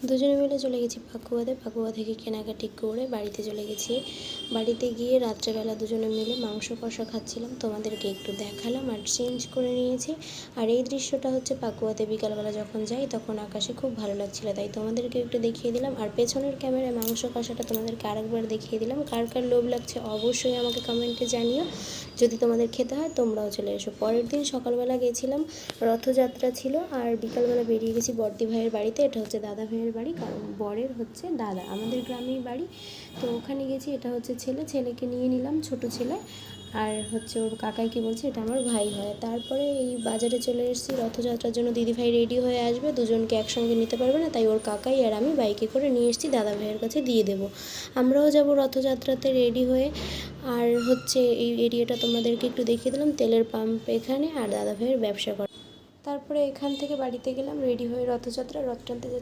দুজনে মিলে চলে গেছি পাকুয়াতে। পাকুয়া থেকে কেনাকাটি করে বাড়িতে চলে গেছি। বাড়িতে গিয়ে রাত্রেবেলা দুজনে মিলে মাংস কষা খাচ্ছিলাম, তোমাদেরকে একটু দেখালাম আর চেঞ্জ করে নিয়েছি। আর এই দৃশ্যটা হচ্ছে পাকুয়াতে বিকালবেলা যখন যাই তখন আকাশে খুব ভালো লাগছিল, তাই তোমাদেরকে একটু দেখিয়ে দিলাম। আর পেছনের ক্যামেরায় মাংস কষাটা তোমাদেরকে আরেকবার দেখিয়ে দিলাম। কার কার লোভ লাগছে অবশ্যই আমাকে কমেন্টে জানিও। যদি তোমাদের খেতে হয় তোমরাও চলে এসো। পরের দিন সকালবেলা গেছিলাম, রথযাত্রা ছিল, আর বিকালবেলা বেরিয়ে গেছি বড়দি ভাইয়ের বাড়িতে। এটা হচ্ছে দাদা ভাইয়ের বাড়ি, কারণ বরের হচ্ছে দাদা, আমাদের গ্রামেই বাড়ি। তো ওখানে গেছি। এটা হচ্ছে ছেলেকে নিয়ে নিলাম, ছোট ছেলে। আর হচ্ছে ওর কাকাই কি বলছে এটা আমার ভাই হয়। তারপরে এই বাজারে চলে এসেছি, রথযাত্রার জন্য দিদিভাই রেডি হয়ে আসবে, দুজনকে একসঙ্গে নিতে পারবে না, তাই ওর কাকাই আর আমি বাইকে করে নিয়ে এসেছি, দাদা ভাইয়ের কাছে দিয়ে দেবো। আমরাও যাব রথযাত্রাতে রেডি হয়ে। আর হচ্ছে এই এরিয়াটা তোমাদেরকে একটু দেখিয়ে দিলাম, তেলের পাম্প এখানে, আর দাদা ভাইয়ের ব্যবসা করে। তারপরে এখান থেকে বাড়িতে গেলাম রেডি হয়ে, রথ টানতে যাচ্ছি।